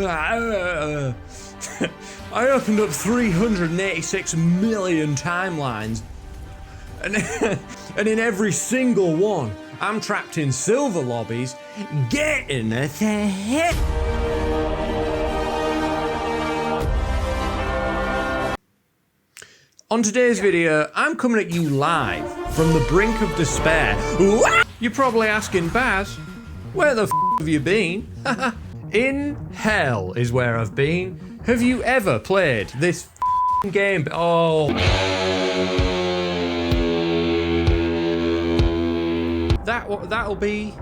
I opened up 386 million timelines, and in every single one, I'm trapped in silver lobbies, getting a hit. On today's video, I'm coming at you live from the brink of despair. You're probably asking, Baz, where the f have you been? In hell is where I've been. Have you ever played this game? Oh. That'll be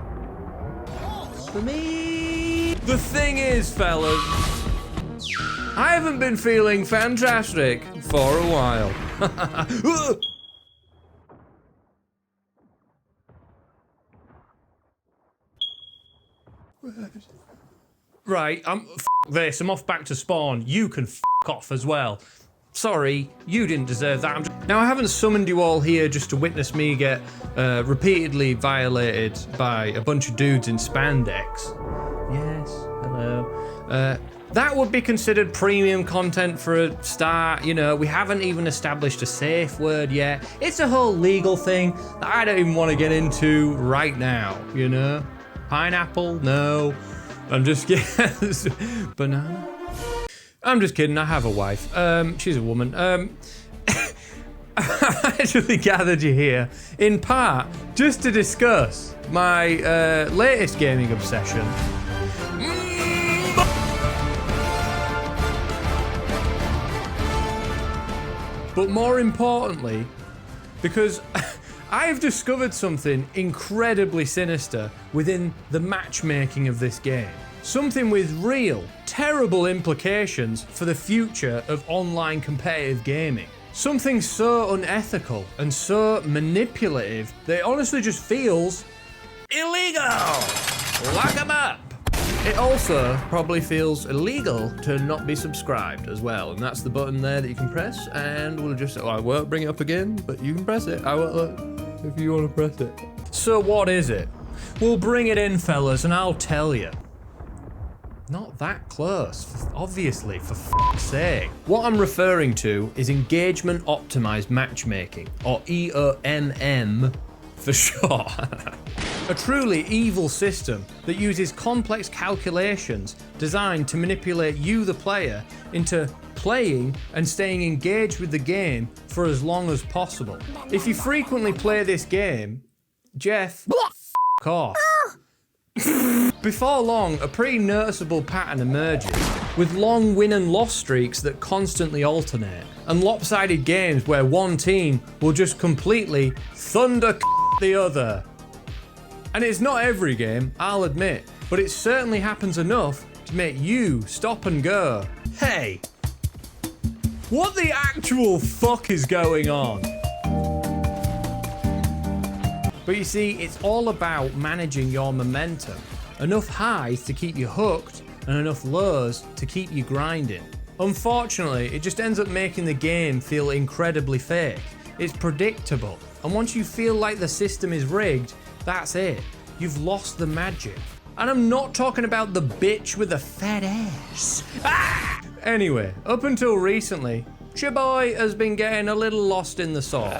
for me. The thing is, fellas, I haven't been feeling fantastic for a while. Right, f this. I'm off back to spawn. You can f off as well. Sorry, you didn't deserve that. Now, I haven't summoned you all here just to witness me get repeatedly violated by a bunch of dudes in spandex. Yes, hello. That would be considered premium content for a start. You know, we haven't even established a safe word yet. It's a whole legal thing that I don't even want to get into right now, you know? Pineapple? No. I'm just kidding. Banana? I'm just kidding, I have a wife. She's a woman. I've actually gathered you here, in part, just to discuss my latest gaming obsession. But more importantly, because I have discovered something incredibly sinister within the matchmaking of this game. Something with real, terrible implications for the future of online competitive gaming. Something so unethical and so manipulative that it honestly just feels illegal. Lock 'em up. It also probably feels illegal to not be subscribed as well, and that's the button there that you can press, and we'll just, I won't bring it up again, but you can press it. I won't, if you want to press it. So what is it? We'll bring it in, fellas, and I'll tell you. Not that close, obviously, for f***'s sake. What I'm referring to is engagement optimized matchmaking, or EOMM for short. A truly evil system that uses complex calculations designed to manipulate you, the player, into playing and staying engaged with the game for as long as possible. If you frequently play this game, Jeff, f*** off. Before long, a pretty noticeable pattern emerges, with long win and loss streaks that constantly alternate, and lopsided games where one team will just completely thunder the other. And it's not every game, I'll admit, but it certainly happens enough to make you stop and go, hey, what the actual fuck is going on? But you see, it's all about managing your momentum. Enough highs to keep you hooked, and enough lows to keep you grinding. Unfortunately, it just ends up making the game feel incredibly fake. It's predictable, and once you feel like the system is rigged, that's it. You've lost the magic. And I'm not talking about the bitch with the fat ass. Ah! Anyway, up until recently, your boy has been getting a little lost in the sauce.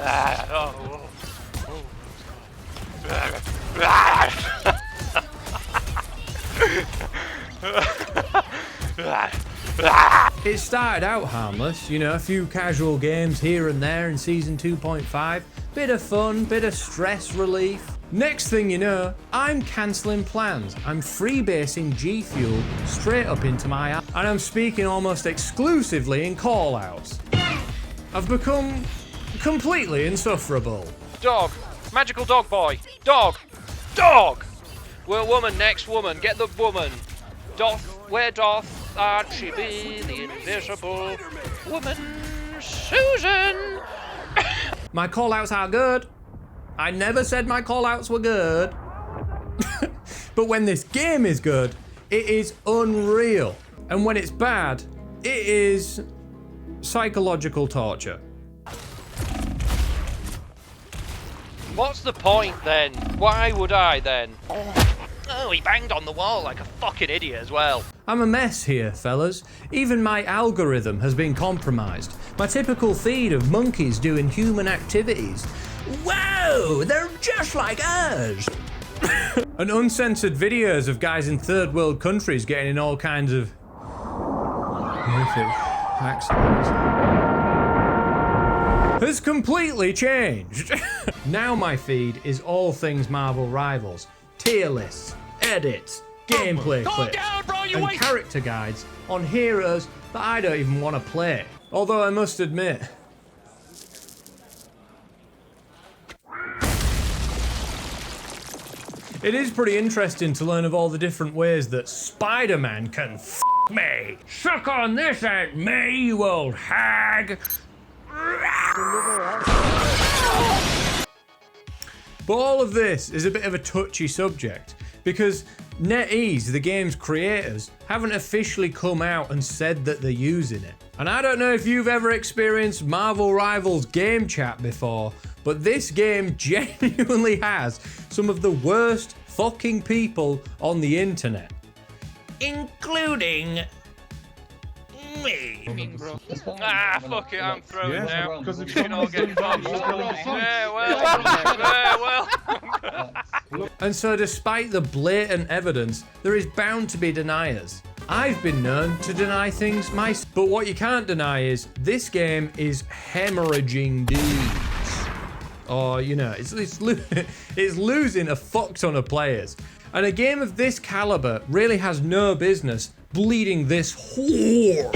It started out harmless, you know, a few casual games here and there in season 2.5, bit of fun, bit of stress relief. Next thing you know, I'm cancelling plans. I'm freebasing G Fuel straight up into my app, and I'm speaking almost exclusively in call-outs. I've become completely insufferable. Dog, magical dog boy, dog, dog! We're woman, next woman, get the woman. Where doth Archie be, the invisible woman, Susan? My call-outs are good. I never said my call-outs were good. But when this game is good, it is unreal. And when it's bad, it is psychological torture. What's the point then? Why would I then? Oh, he banged on the wall like a fucking idiot as well. I'm a mess here, fellas. Even my algorithm has been compromised. My typical feed of monkeys doing human activities. Whoa, they're just like us. And uncensored videos of guys in third world countries getting in all kinds of horrific accidents has completely changed. Now my feed is all things Marvel Rivals, tier lists, edits, gameplay clips, and character guides on heroes that I don't even want to play. Although I must admit, it is pretty interesting to learn of all the different ways that Spider-Man can f me. Suck on this, Aunt May, you old hag. But all of this is a bit of a touchy subject because NetEase, the game's creators, haven't officially come out and said that they're using it. And I don't know if you've ever experienced Marvel Rivals game chat before, but this game genuinely has some of the worst fucking people on the internet. Including me. Fuck it, I'm throwing now. Because You can all get fucked. Yeah, well. And so despite the blatant evidence, there is bound to be deniers. I've been known to deny things myself. But what you can't deny is this game is hemorrhaging dudes. Or, you know, it's losing a fuck ton of players. And a game of this caliber really has no business bleeding this whore.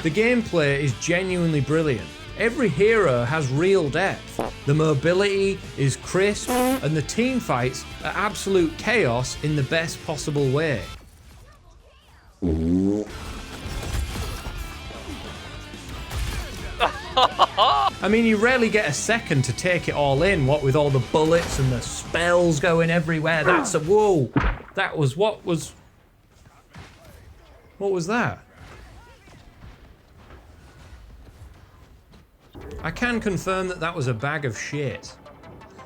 The gameplay is genuinely brilliant. Every hero has real depth. The mobility is crisp, and the team fights are absolute chaos in the best possible way. I mean, you rarely get a second to take it all in, what with all the bullets and the spells going everywhere. That's a whoa. That was what was that? I can confirm that that was a bag of shit.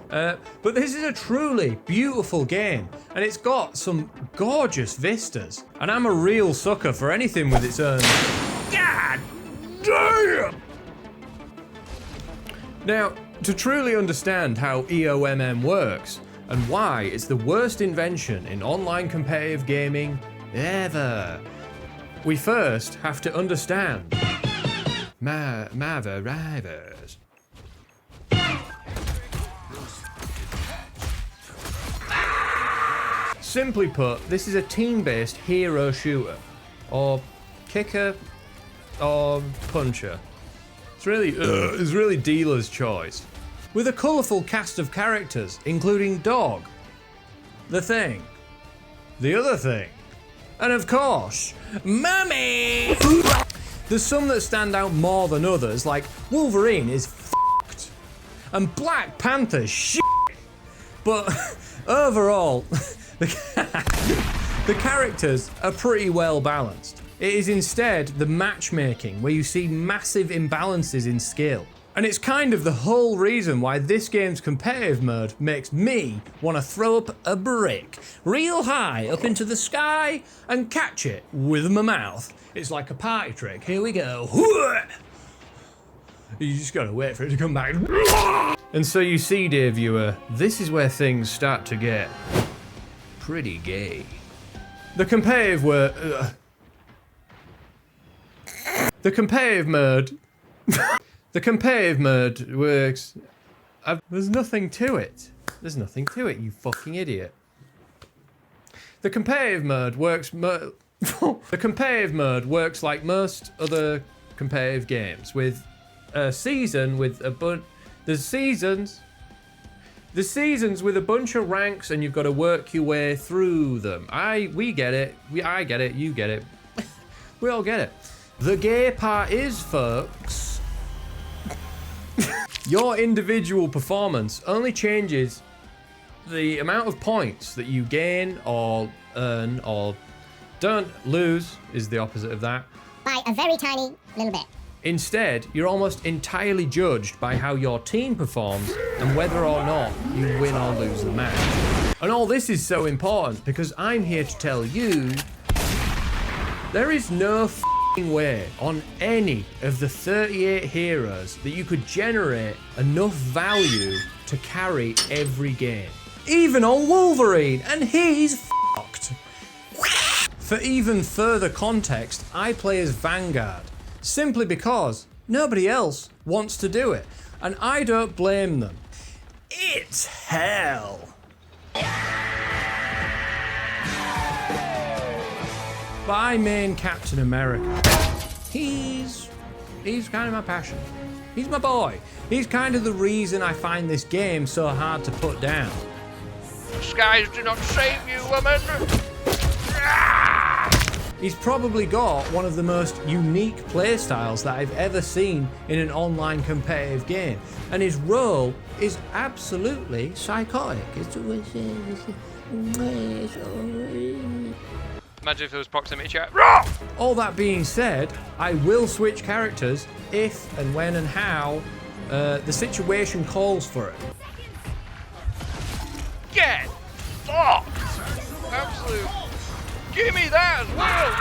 But this is a truly beautiful game, and it's got some gorgeous vistas. And I'm a real sucker for anything with its own. God damn! Now, to truly understand how EOMM works, and why it's the worst invention in online competitive gaming ever, we first have to understand Marvel Rivals. Simply put, this is a team-based hero shooter, or kicker, or puncher. It's really dealer's choice. With a colourful cast of characters, including Dog, the Thing, the Other Thing, and of course, Mummy! There's some that stand out more than others, like Wolverine is f***ed, and Black Panther's shit. But overall, the characters are pretty well balanced. It is instead the matchmaking where you see massive imbalances in skill. And it's kind of the whole reason why this game's competitive mode makes me want to throw up a brick real high up into the sky and catch it with my mouth. It's like a party trick. Here we go. You just gotta wait for it to come back. And so you see, dear viewer, this is where things start to get pretty gay. The competitive mode The competitive mode works. There's nothing to it. There's nothing to it, you fucking idiot. The competitive mode works. The competitive mode works like most other competitive games, with a season with a bunch. There's seasons. The seasons with a bunch of ranks, and you've got to work your way through them. We get it. I get it. You get it. We all get it. The gay part is, folks, your individual performance only changes the amount of points that you gain or earn or don't lose, is the opposite of that. By a very tiny little bit. Instead, you're almost entirely judged by how your team performs and whether or not you win or lose the match. And all this is so important because I'm here to tell you There is no f***ing way on any of the 38 heroes that you could generate enough value to carry every game. Even on Wolverine, and he's f***ed. For even further context, I play as Vanguard, simply because nobody else wants to do it, and I don't blame them. It's hell. But I main Captain America. He's kind of my passion. He's my boy. He's kind of the reason I find this game so hard to put down. Skies do not save you, woman! He's probably got one of the most unique playstyles that I've ever seen in an online competitive game. And his role is absolutely psychotic. Imagine if it was proximity chat. All that being said, I will switch characters if and when and how the situation calls for it. Get fucked! Absolute. Give me that as well!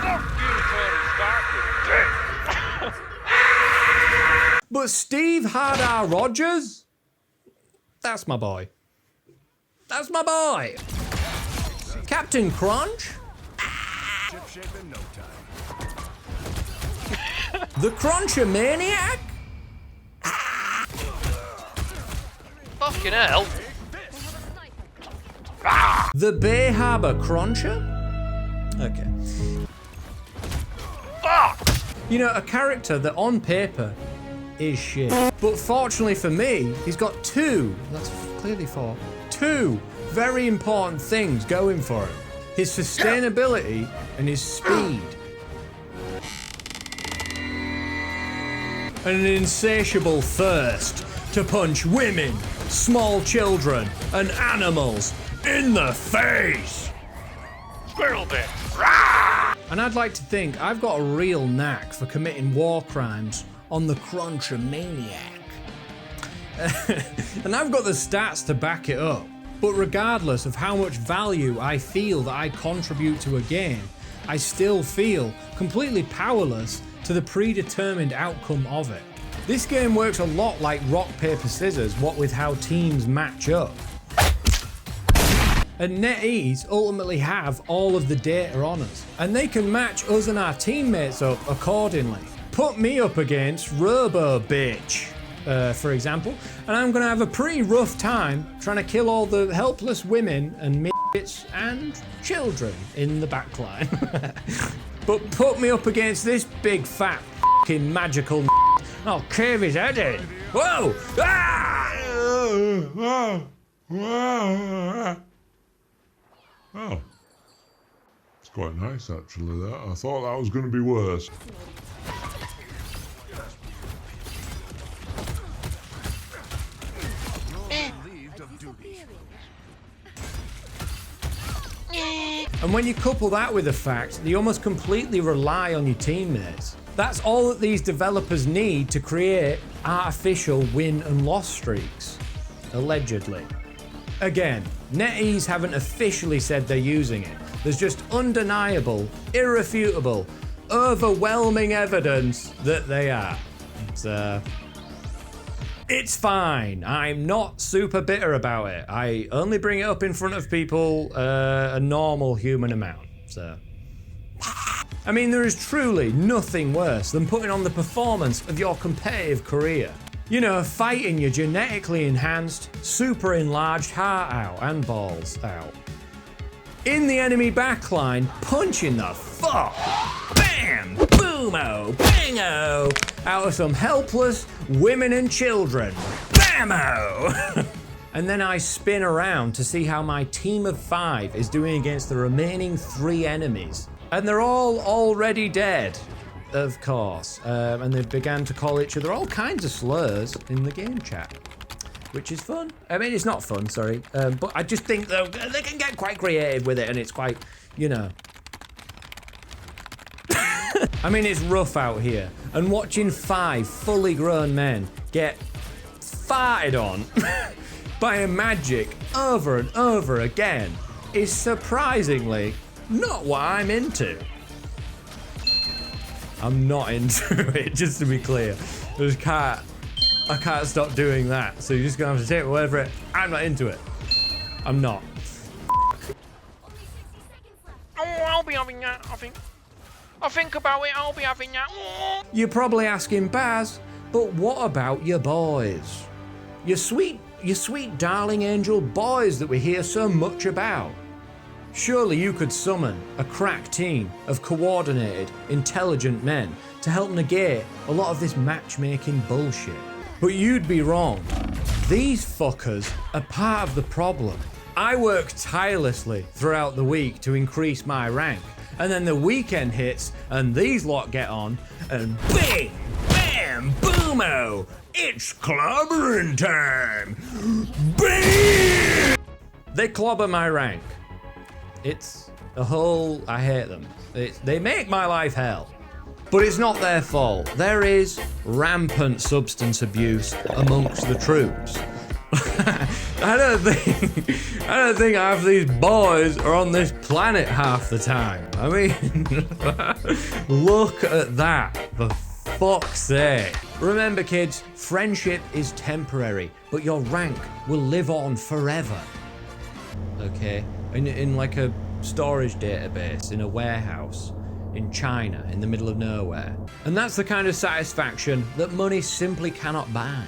Fuck you, Tony Stark, you dick! But Steve Hardar Rogers? That's my boy. That's my boy. Captain Crunch? The Cruncher Maniac? Fucking hell. The Bay Harbor Cruncher? Okay. Fuck! You know, a character that on paper is shit. But fortunately for me, he's got that's clearly four, two very important things going for him. His sustainability and his speed. And an insatiable thirst to punch women, small children, and animals in the face. Squirrel bit. And I'd like to think I've got a real knack for committing war crimes on the Cruncher Maniac. And I've got the stats to back it up. But regardless of how much value I feel that I contribute to a game, I still feel completely powerless to the predetermined outcome of it. This game works a lot like rock, paper, scissors, what with how teams match up. And NetEase ultimately have all of the data on us, and they can match us and our teammates up accordingly. Put me up against Robo Bitch, for example, and I'm gonna have a pretty rough time trying to kill all the helpless women and midgets and children in the backline. But put me up against this big fat f***ing magical I'll cave his head in. Whoa! Ah! Oh, it's quite nice actually. That I thought that was going to be worse. And when you couple that with the fact that you almost completely rely on your teammates, that's all that these developers need to create artificial win and loss streaks, allegedly. Again, NetEase haven't officially said they're using it. There's just undeniable, irrefutable, overwhelming evidence that they are. It's fine. I'm not super bitter about it. I only bring it up in front of people a normal human amount. So, I mean, there is truly nothing worse than putting on the performance of your competitive career. You know, fighting your genetically enhanced, super enlarged heart out and balls out. In the enemy backline, punching the fuck, bam, boomo, bango, out of some helpless women and children, bammo! And then I spin around to see how my team of 5 is doing against the remaining 3 enemies. And they're all already dead, of course. And they began to call each other all kinds of slurs in the game chat, which is fun. I mean, it's not fun, sorry. But I just think though they can get quite creative with it, and it's quite, you know. I mean, it's rough out here. And watching 5 fully grown men get farted on by a magic over and over again is surprisingly not what I'm into. I'm not into it, just to be clear. I can't stop doing that. So you're just gonna have to take my word for it. I'm not into it. I'm not. Oh, I'll be having that, I think. I think about it, I'll be having that. Oh. You're probably asking, Baz, but what about your boys? Your sweet darling angel boys that we hear so much about. Surely you could summon a crack team of coordinated, intelligent men to help negate a lot of this matchmaking bullshit. But you'd be wrong. These fuckers are part of the problem. I work tirelessly throughout the week to increase my rank, and then the weekend hits and these lot get on and bing, bam, boomo, it's clobbering time. Bam! They clobber my rank. It's a whole, I hate them. They make my life hell. But it's not their fault. There is rampant substance abuse amongst the troops. I don't think half of these boys are on this planet half the time. I mean, look at that, for fuck's sake. Remember kids, friendship is temporary, but your rank will live on forever. Okay, in like a storage database, in a warehouse, in China, in the middle of nowhere. And that's the kind of satisfaction that money simply cannot buy.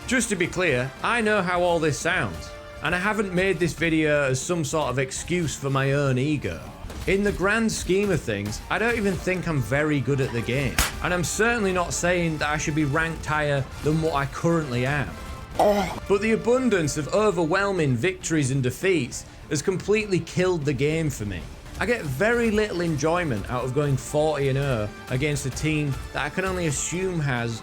Just to be clear, I know how all this sounds, and I haven't made this video as some sort of excuse for my own ego. In the grand scheme of things, I don't even think I'm very good at the game, and I'm certainly not saying that I should be ranked higher than what I currently am. But the abundance of overwhelming victories and defeats has completely killed the game for me. I get very little enjoyment out of going 40-0 against a team that I can only assume has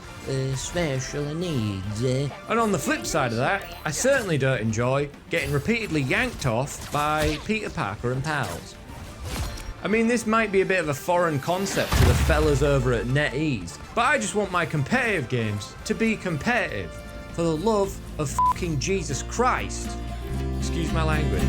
special needs. And on the flip side of that, I certainly don't enjoy getting repeatedly yanked off by Peter Parker and pals. I mean, this might be a bit of a foreign concept to the fellas over at NetEase, but I just want my competitive games to be competitive. For the love of fucking Jesus Christ. Excuse my language.